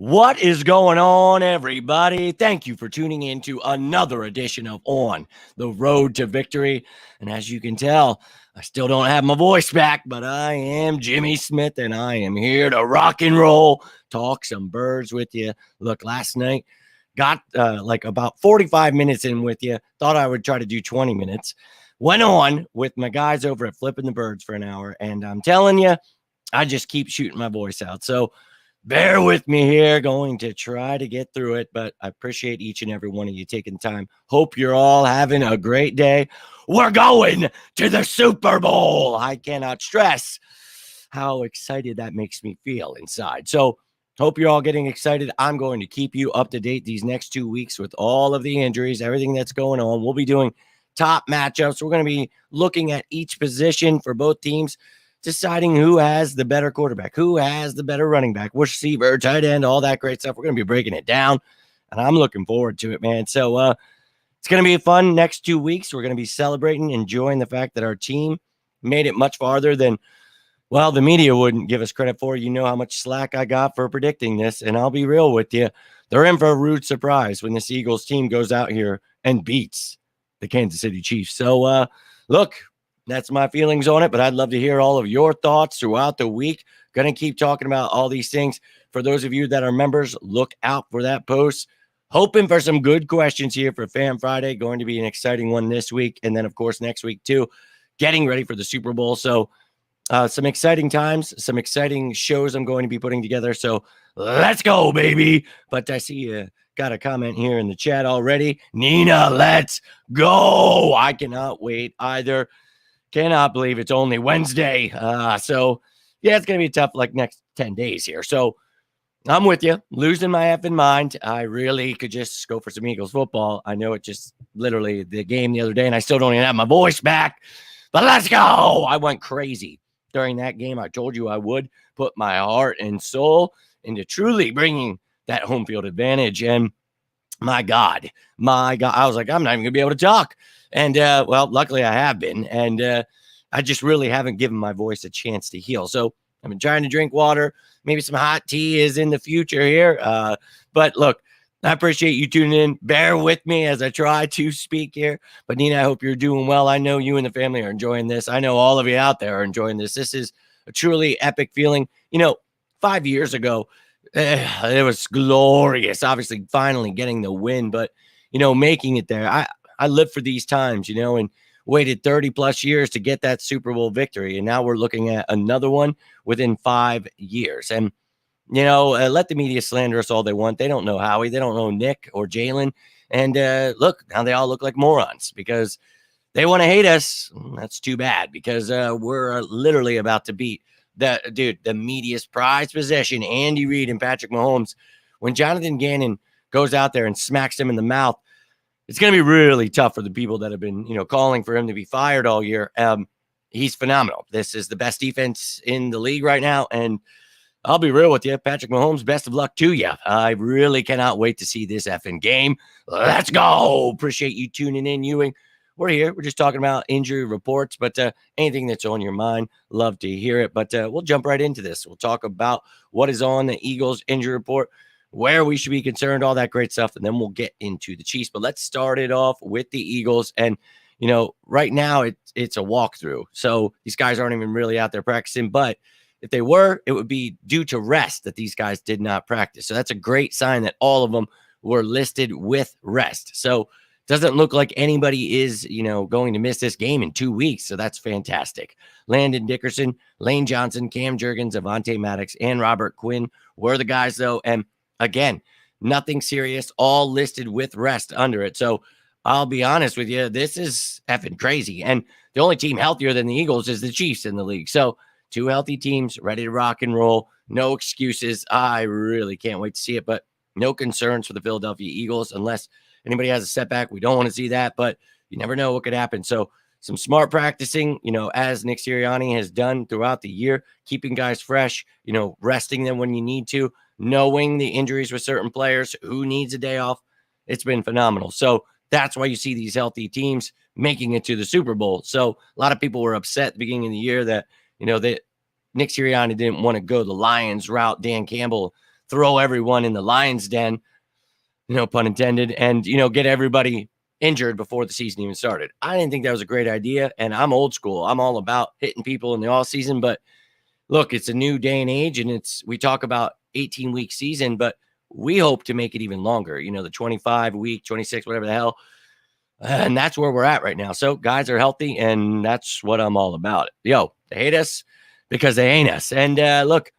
What is going on, everybody? Thank you for tuning in to another edition of On the Road to Victory. And as you can tell, I still don't have my voice back, but I am Jimmy Smith, and I am here to rock and roll, talk some birds with you. Look, last night, got like about 45 minutes in with you. Thought I would try to do 20 minutes. Went on with my guys over at Flipping the Birds for an hour, and I'm telling you, I just keep shooting my voice out. So bear with me here, going to try to get through it, but I appreciate each and every one of you taking time. Hope you're all having a great day. We're going to the Super Bowl. I cannot stress how excited that makes me feel inside. So hope you're all getting excited. I'm going to keep you up to date these next 2 weeks with all of the injuries, everything that's going on. We'll be doing top matchups. We're going to be looking at each position for both teams, deciding who has the better quarterback, who has the better running back, receiver, tight end, all that great stuff. We're going to be breaking it down, and I'm looking forward to it, man. So it's going to be fun next 2 weeks. We're going to be celebrating, enjoying the fact that our team made it much farther than, well, the media wouldn't give us credit for. You know how much slack I got for predicting this, and I'll be real with you. They're in for a rude surprise when this Eagles team goes out here and beats the Kansas City Chiefs. So, look, that's my feelings on it, but I'd love to hear all of your thoughts throughout the week. Going to keep talking about all these things. For those of you that are members, look out for that post. Hoping for some good questions here for Fan Friday. Going to be an exciting one this week. And then, of course, next week, too. Getting ready for the Super Bowl. So some exciting times, some exciting shows I'm going to be putting together. So let's go, baby. But I see you got a comment here in the chat already. Nina, let's go. I cannot wait either. Cannot believe it's only Wednesday. So, yeah, it's going to be tough like next 10 days here. So, I'm with you. Losing my effing mind. I really could just go for some Eagles football. I know it just literally the game the other day, and I still don't even have my voice back. But let's go. I went crazy during that game. I told you I would put my heart and soul into truly bringing that home field advantage. And my God, I was like, I'm not even going to be able to talk. And, well, luckily I have been. And I just really haven't given my voice a chance to heal. So I've been trying to drink water. Maybe some hot tea is in the future here. But look, I appreciate you tuning in. Bear with me as I try to speak here. But Nina, I hope you're doing well. I know you and the family are enjoying this. I know all of you out there are enjoying this. This is a truly epic feeling. 5 years ago, it was glorious. Obviously, finally getting the win, but making it there. I lived for these times, and waited 30 plus years to get that Super Bowl victory. And now we're looking at another one within 5 years. And, let the media slander us all they want. They don't know Howie. They don't know Nick or Jalen. And look, now they all look like morons because they want to hate us. That's too bad because we're literally about to beat the media's prized possession, Andy Reid and Patrick Mahomes. When Jonathan Gannon goes out there and smacks him in the mouth, it's going to be really tough for the people that have been, calling for him to be fired all year. He's phenomenal. This is the best defense in the league right now. And I'll be real with you, Patrick Mahomes, best of luck to you. I really cannot wait to see this effing game. Let's go. Appreciate you tuning in, Ewing. We're here. We're just talking about injury reports, but anything that's on your mind, love to hear it. But we'll jump right into this. We'll talk about what is on the Eagles injury report, where we should be concerned, all that great stuff, and then we'll get into the Chiefs. But let's start it off with the Eagles. And, right now it's a walkthrough. So these guys aren't even really out there practicing. But if they were, it would be due to rest that these guys did not practice. So that's a great sign that all of them were listed with rest. So doesn't look like anybody is, going to miss this game in 2 weeks. So that's fantastic. Landon Dickerson, Lane Johnson, Cam Jurgens, Avonte Maddox, and Robert Quinn were the guys, though. And again, nothing serious, all listed with rest under it. So I'll be honest with you, this is effing crazy. And the only team healthier than the Eagles is the Chiefs in the league. So 2 healthy teams ready to rock and roll. No excuses. I really can't wait to see it, but no concerns for the Philadelphia Eagles unless anybody has a setback. We don't want to see that, but you never know what could happen. So some smart practicing, as Nick Sirianni has done throughout the year, keeping guys fresh, resting them when you need to, knowing the injuries with certain players, who needs a day off. It's been phenomenal. So that's why you see these healthy teams making it to the Super Bowl. So a lot of people were upset at the beginning of the year that, that Nick Sirianni didn't want to go the Lions route, Dan Campbell throw everyone in the lion's den, pun intended, and, get everybody injured before the season even started. I didn't think that was a great idea, and I'm old school. I'm all about hitting people in the off season, but look, it's a new day and age, and we talk about 18-week season, but we hope to make it even longer, the 25-week, 26, whatever the hell. And that's where we're at right now. So guys are healthy, and that's what I'm all about. They hate us because they ain't us. And look,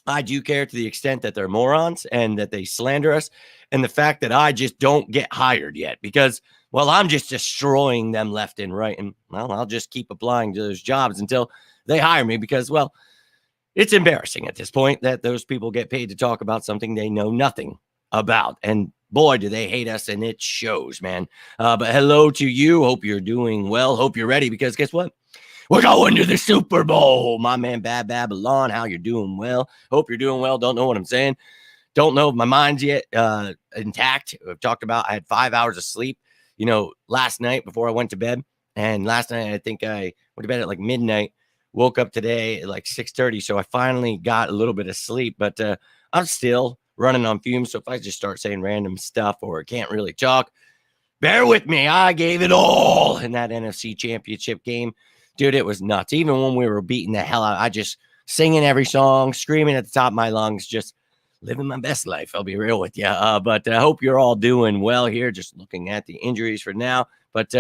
I do care to the extent that they're morons and that they slander us, and the fact that I just don't get hired yet because, well, I'm just destroying them left and right. And, well, I'll just keep applying to those jobs until they hire me because, well, it's embarrassing at this point that those people get paid to talk about something they know nothing about. And boy, do they hate us, and it shows, man. But hello to you. Hope you're doing well. Hope you're ready because guess what? We're going to the Super Bowl. My man, Bad Babylon, how you're doing well. Hope you're doing well. Don't know what I'm saying. Don't know if my mind's yet intact. I've talked about I had 5 hours of sleep, last night before I went to bed. And last night, I think I went to bed at like midnight. Woke up today at like 6:30. So I finally got a little bit of sleep, but I'm still running on fumes. So if I just start saying random stuff or can't really talk, bear with me. I gave it all in that NFC Championship game. Dude, it was nuts. Even when we were beating the hell out, I just singing every song, screaming at the top of my lungs, just living my best life. I'll be real with you. But I hope you're all doing well here, just looking at the injuries for now. But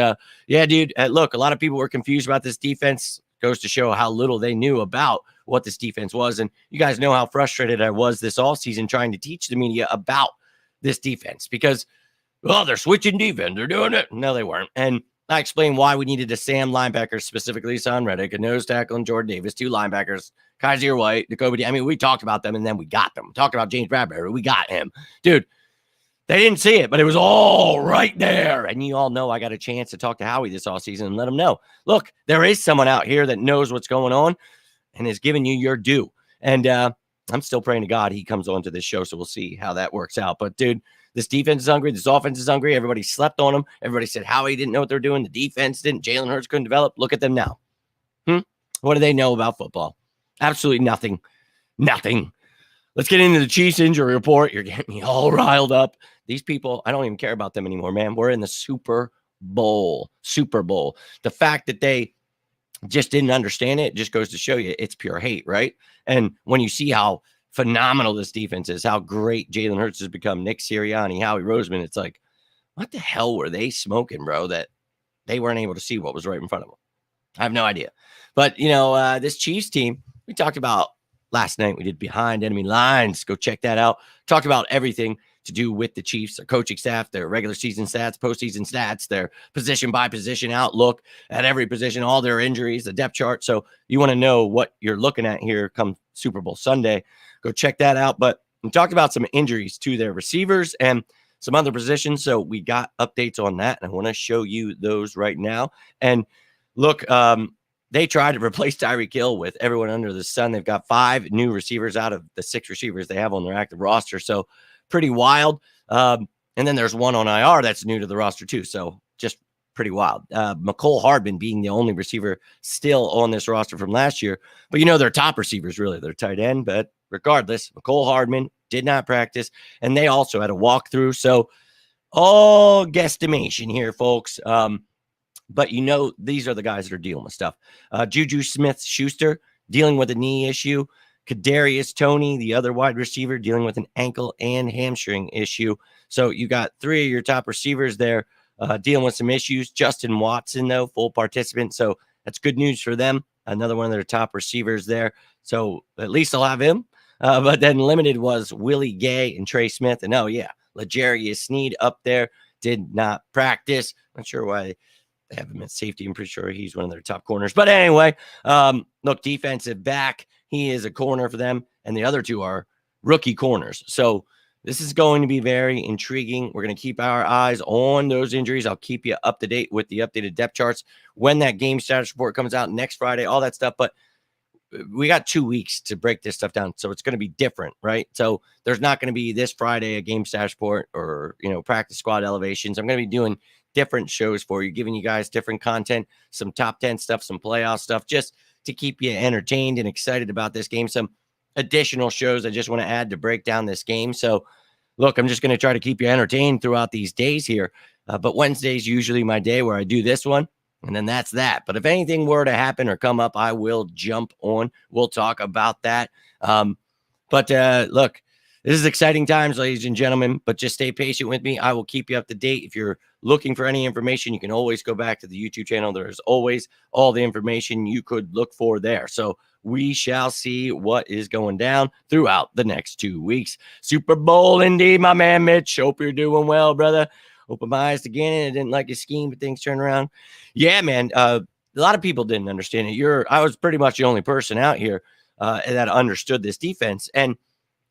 yeah, dude, look, a lot of people were confused about this defense. Goes to show how little they knew about what this defense was. And you guys know how frustrated I was this offseason trying to teach the media about this defense because, well, they're switching defense. They're doing it. No, they weren't. And I explained why we needed a Sam linebacker, specifically Son Reddick, a nose tackle, and Jordan Davis, 2 linebackers, Kaiser White, Jacoby. I mean, we talked about them, and then we got them. Talked about James Bradbury. We got him. Dude, they didn't see it, but it was all right there. And you all know I got a chance to talk to Howie this offseason and let him know, look, there is someone out here that knows what's going on and is giving you your due. And I'm still praying to God he comes on to this show, so we'll see how that works out. But, dude, this defense is hungry. This offense is hungry. Everybody slept on them. Everybody said Howie didn't know what they're doing. The defense didn't. Jalen Hurts couldn't develop. Look at them now. What do they know about football? Absolutely nothing. Nothing. Let's get into the Chiefs injury report. You're getting me all riled up. These people, I don't even care about them anymore, man. We're in the Super Bowl. Super Bowl. The fact that they just didn't understand it just goes to show you it's pure hate, right? And when you see how phenomenal this defense is, how great Jalen Hurts has become, Nick Sirianni, Howie Roseman, it's like, what the hell were they smoking, bro, that they weren't able to see what was right in front of them? I have no idea. But, this Chiefs team, we talked about last night. We did Behind Enemy Lines. Go check that out. Talked about everything to do with the Chiefs, their coaching staff, their regular season stats, postseason stats, their position by position outlook at every position, all their injuries, the depth chart. So you want to know what you're looking at here come Super Bowl Sunday, go check that out. But we talked about some injuries to their receivers and some other positions. So we got updates on that, and I want to show you those right now. And look, they tried to replace Tyreek Hill with everyone under the sun. They've got 5 new receivers out of the 6 receivers they have on their active roster. So pretty wild. And then there's one on IR that's new to the roster too. So just pretty wild. McCole Hardman being the only receiver still on this roster from last year. But their top receivers, really, their tight end. But regardless, McCole Hardman did not practice. And they also had a walkthrough. So all guesstimation here, folks. But these are the guys that are dealing with stuff. JuJu Smith-Schuster dealing with a knee issue. Kadarius Toney, the other wide receiver, dealing with an ankle and hamstring issue. So you got 3 of your top receivers there dealing with some issues. Justin Watson, though, full participant. So that's good news for them. Another one of their top receivers there. So at least they'll have him. But then limited was Willie Gay and Trey Smith. And L'Jarius Sneed up there did not practice. Not sure why they have him at safety. I'm pretty sure he's one of their top corners. But anyway, look, defensive back. He is a corner for them. And the other 2 are rookie corners. So this is going to be very intriguing. We're going to keep our eyes on those injuries. I'll keep you up to date with the updated depth charts when that game status report comes out next Friday, all that stuff. But we got 2 weeks to break this stuff down. So it's going to be different, right? So there's not going to be this Friday a game status report or, practice squad elevations. I'm going to be doing different shows for you, giving you guys different content, some top 10 stuff, some playoff stuff, just to keep you entertained and excited about this game. Some additional shows I just want to add to break down this game. So, look, I'm just going to try to keep you entertained throughout these days here. But Wednesday's usually my day where I do this one, and then that's that. But if anything were to happen or come up, I will jump on. We'll talk about that. But look, this is exciting times, ladies and gentlemen, but just stay patient with me. I will keep you up to date. If you're looking for any information, you can always go back to the YouTube channel. There's always all the information you could look for there. So we shall see what is going down throughout the next 2 weeks. Super Bowl indeed, my man Mitch. Hope you're doing well, brother. Open my eyes again. I didn't like his scheme, but things turn around. Yeah, man. A lot of people didn't understand it. I was pretty much the only person out here that understood this defense. And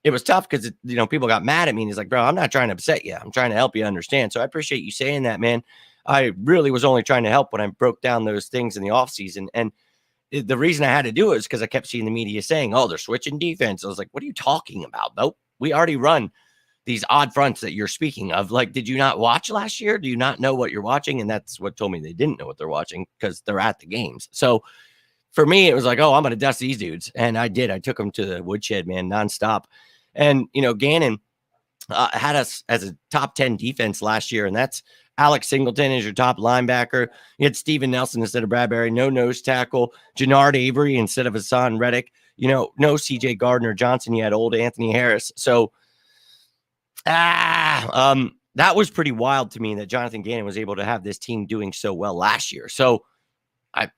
it was tough because, people got mad at me. And he's like, bro, I'm not trying to upset you. I'm trying to help you understand. So I appreciate you saying that, man. I really was only trying to help when I broke down those things in the offseason. And the reason I had to do it is because I kept seeing the media saying, oh, they're switching defense. I was like, what are you talking about? Nope. We already run these odd fronts that you're speaking of. Like, did you not watch last year? Do you not know what you're watching? And that's what told me they didn't know what they're watching because they're at the games. So for me, it was like, oh, I'm going to dust these dudes. And I did. I took them to the woodshed, man, nonstop. And, Gannon had us as a top 10 defense last year. And that's Alex Singleton is your top linebacker. You had Steven Nelson instead of Bradbury, no nose tackle, Jannard Avery instead of Hassan Reddick, no CJ Gardner Johnson. You had old Anthony Harris. So, that was pretty wild to me that Jonathan Gannon was able to have this team doing so well last year. So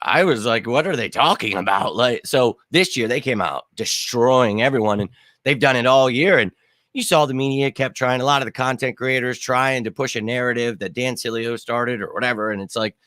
I was like, what are they talking about? So this year they came out destroying everyone, and they've done it all year. And you saw the media kept trying, a lot of the content creators trying to push a narrative that Dan Sileo started or whatever. And it's like,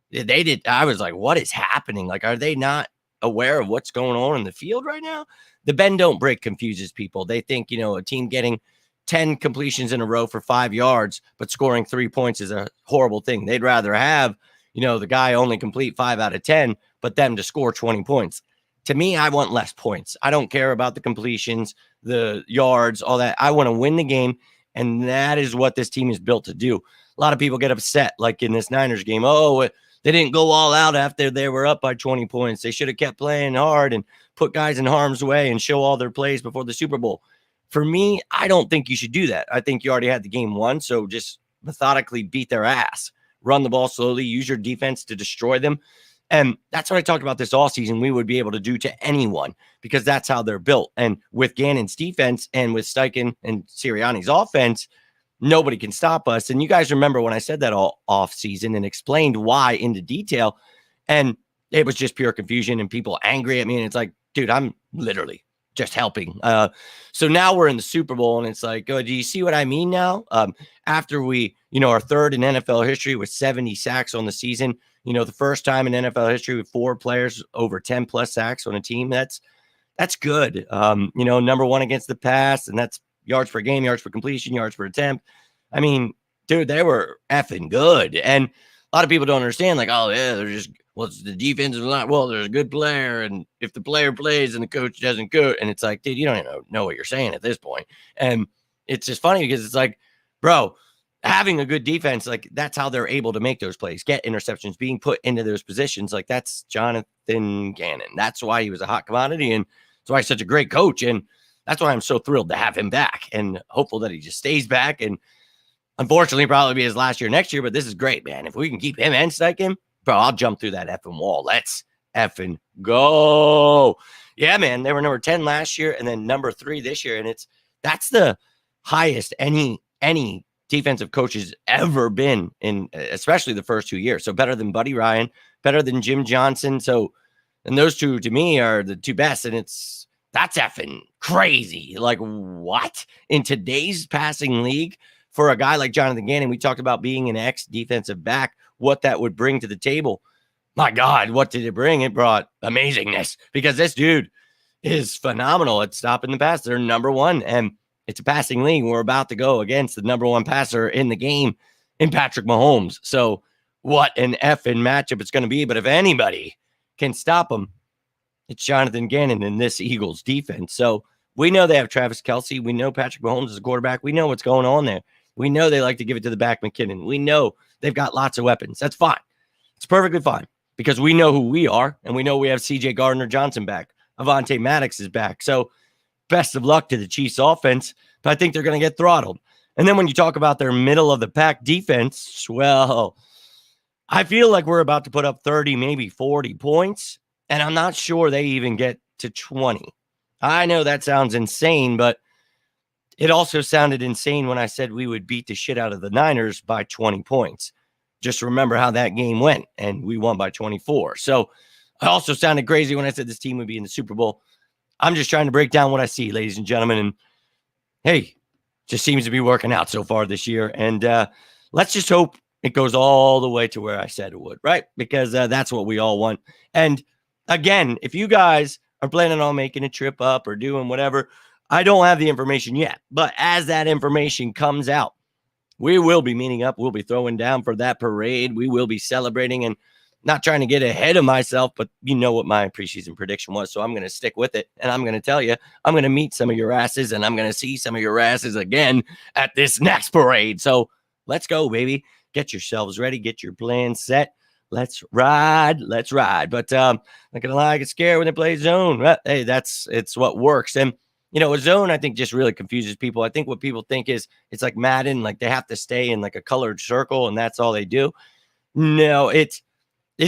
they did. I was like, what is happening? Like, are they not aware of what's going on in the field right now? The bend don't break confuses people. They think, a team getting 10 completions in a row for 5 yards, but scoring 3 points is a horrible thing. They'd rather have, the guy only complete 5 out of 10, but them to score 20 points. To me, I want less points. I don't care about the completions, the yards, all that. I want to win the game, and that is what this team is built to do. A lot of people get upset, like in this Niners game. Oh, they didn't go all out after they were up by 20 points. They should have kept playing hard and put guys in harm's way and show all their plays before the Super Bowl. For me, I don't think you should do that. I think you already had the game won, so just methodically beat their ass. Run the ball slowly, use your defense to destroy them. And that's what I talked about this all season. We would be able to do to anyone because that's how they're built. And with Gannon's defense and with Steichen and Sirianni's offense, nobody can stop us. And you guys remember when I said that all off season and explained why into detail, and it was just pure confusion and people angry at me. And it's like, dude, I'm literally just helping. So now we're in the Super Bowl, and it's like, oh, do you see what I mean now? After we, our third in NFL history with 70 sacks on the season, the first time in NFL history with 4 players over 10 plus sacks on a team, that's good. Number 1 against the pass, and that's yards per game, yards per completion, yards per attempt. I mean, dude, they were effing good. And a lot of people don't understand, like, oh, yeah, they're just, it's the defensive line. Well, there's a good player, and if the player plays and the coach doesn't go, and it's like, dude, you don't even know what you're saying at this point. And it's just funny because it's like, bro, having a good defense, like that's how they're able to make those plays, get interceptions, being put into those positions. Like that's Jonathan Gannon. That's why he was a hot commodity, and that's why he's such a great coach. And that's why I'm so thrilled to have him back, and hopeful that he just stays back. And unfortunately, probably be his last year next year, but this is great, man. If we can keep him and Steichen, bro, I'll jump through that effing wall. Let's effing go. Yeah, man. They were number 10 last year and then number 3 this year. And that's the highest any defensive coach has ever been in, especially the first 2 years. So better than Buddy Ryan, better than Jim Johnson. So, and those two to me are the 2 best. And that's effing crazy. Like what? In today's passing league for a guy like Jonathan Gannon, we talked about being an ex-defensive back, what that would bring to the table. My God, what did it bring? It brought amazingness because this dude is phenomenal at stopping the pass. They're number 1, and it's a passing league. We're about to go against the number 1 passer in the game in Patrick Mahomes. So what an effing matchup it's going to be. But if anybody can stop him, it's Jonathan Gannon in this Eagles defense. So we know they have Travis Kelce. We know Patrick Mahomes is a quarterback. We know what's going on there. We know they like to give it to the back McKinnon. We know they've got lots of weapons. That's fine. It's perfectly fine because we know who we are, and we know we have CJ Gardner Johnson back. Avonte Maddox is back. So best of luck to the Chiefs offense, but I think they're going to get throttled. And then when you talk about their middle of the pack defense, well, I feel like we're about to put up 30, maybe 40 points, and I'm not sure they even get to 20. I know that sounds insane, but it also sounded insane when I said we would beat the shit out of the Niners by 20 points. Just remember how that game went, and we won by 24. So I also sounded crazy when I said this team would be in the Super Bowl. I'm just trying to break down what I see, ladies and gentlemen. And hey, just seems to be working out so far this year. And let's just hope it goes all the way to where I said it would, right? Because that's what we all want. And again, if you guys are planning on making a trip up or doing whatever, I don't have the information yet. But as that information comes out, we will be meeting up. We'll be throwing down for that parade. We will be celebrating, and not trying to get ahead of myself, but you know what my preseason prediction was. So I'm going to stick with it. And I'm going to tell you, I'm going to meet some of your asses, and I'm going to see some of your asses again at this next parade. So let's go, baby. Get yourselves ready. Get your plan set. Let's ride. Let's ride. But not going to lie, I get scared when they play zone. Well, hey, it's what works. And you know, a zone, I think, just really confuses people. I think what people think is it's like Madden, like they have to stay in like a colored circle and that's all they do. No, it's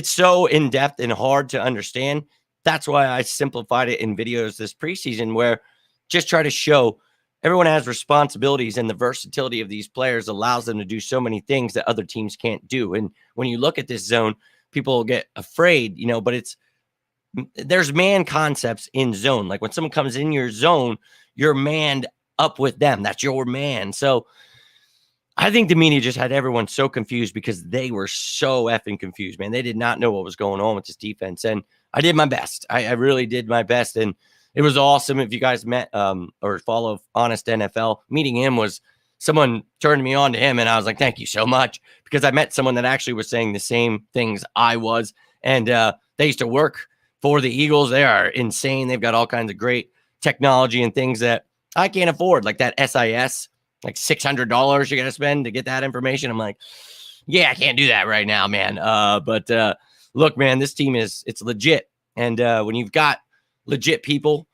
so in-depth and hard to understand. That's why I simplified it in videos this preseason, where just try to show everyone has responsibilities, and the versatility of these players allows them to do so many things that other teams can't do. And when you look at this zone, people get afraid, you know, but there's man concepts in zone. Like when someone comes in your zone, you're manned up with them. That's your man. So I think the media just had everyone so confused because they were so effing confused, man. They did not know what was going on with this defense. And I did my best. I really did my best. And it was awesome. If you guys met or follow Honest NFL, meeting him was someone turned me on to him. And I was like, thank you so much, because I met someone that actually was saying the same things I was. And they used to work for the Eagles. They are insane. They've got all kinds of great technology and things that I can't afford, like that SIS, like $600 you got to spend to get that information. I'm like, yeah, I can't do that right now, man. But look, man, this team it's legit. And when you've got legit people,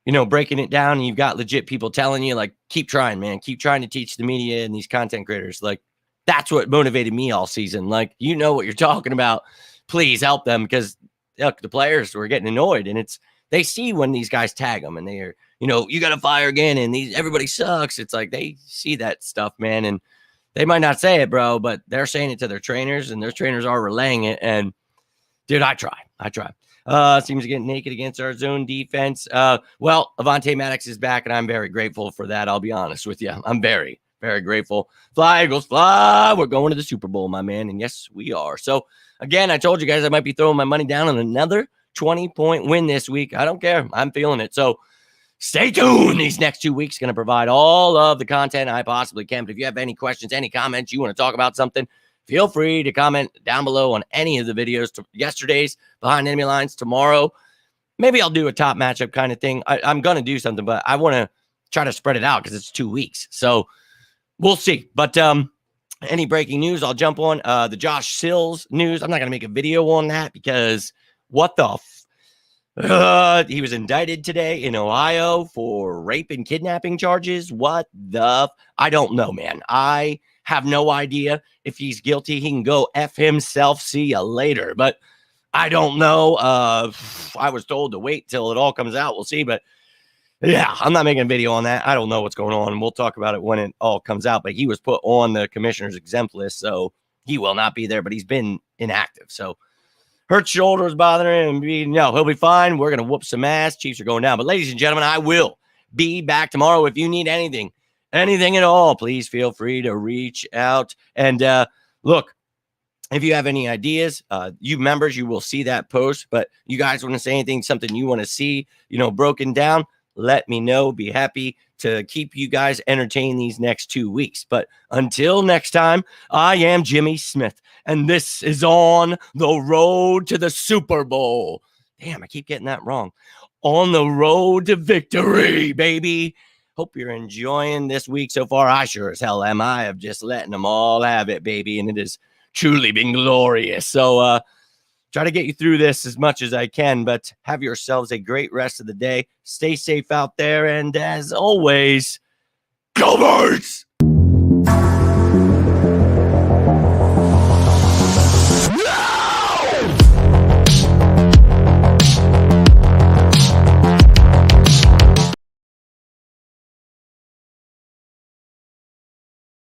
you know, breaking it down, and you've got legit people telling you, like, keep trying, man, keep trying to teach the media and these content creators. Like, that's what motivated me all season. Like, you know what you're talking about. Please help them, because look, the players were getting annoyed, and they see when these guys tag them and they're, you know, you got to fire again, and everybody sucks. It's like they see that stuff, man, and they might not say it, bro, but they're saying it to their trainers, and their trainers are relaying it. And dude, I try. Seems to get naked against our zone defense. Well, Avonte Maddox is back, and I'm very grateful for that. I'll be honest with you. I'm very, very grateful. Fly, Eagles, fly. We're going to the Super Bowl, my man. And yes, we are. So again, I told you guys I might be throwing my money down on another 20-point win this week. I don't care. I'm feeling it. So stay tuned. These next 2 weeks going to provide all of the content I possibly can. But if you have any questions, any comments, you want to talk about something, feel free to comment down below on any of the videos. Yesterday's Behind Enemy Lines, tomorrow. Maybe I'll do a top matchup kind of thing. I'm going to do something, but I want to try to spread it out because it's 2 weeks. So we'll see. But any breaking news, I'll jump on. The Josh Sills news, I'm not going to make a video on that because what the he was indicted today in Ohio for rape and kidnapping charges. What the I don't know, man. I have no idea. If he's guilty, he can go F himself. See you later. But I don't know. I was told to wait till it all comes out. We'll see. But yeah, I'm not making a video on that. I don't know what's going on, and we'll talk about it when it all comes out. But he was put on the commissioner's exempt list, so he will not be there, but he's been inactive. So hurt shoulders bothering him. No, he'll be fine. We're going to whoop some ass. Chiefs are going down. But ladies and gentlemen, I will be back tomorrow. If you need anything at all, please feel free to reach out. And look, if you have any ideas, you members, you will see that post. But you guys want to say anything, something you want to see, broken down, let me know. Be happy to keep you guys entertained these next 2 weeks. But until next time, I am Jimmy Smith, and this is On the Road to the Super Bowl. Damn, I keep getting that wrong. On the road to victory, baby. Hope you're enjoying this week so far. I sure as hell am. I have just letting them all have it, baby, and it has truly been glorious. So try to get you through this as much as I can, but have yourselves a great rest of the day. Stay safe out there. And as always, go Birds!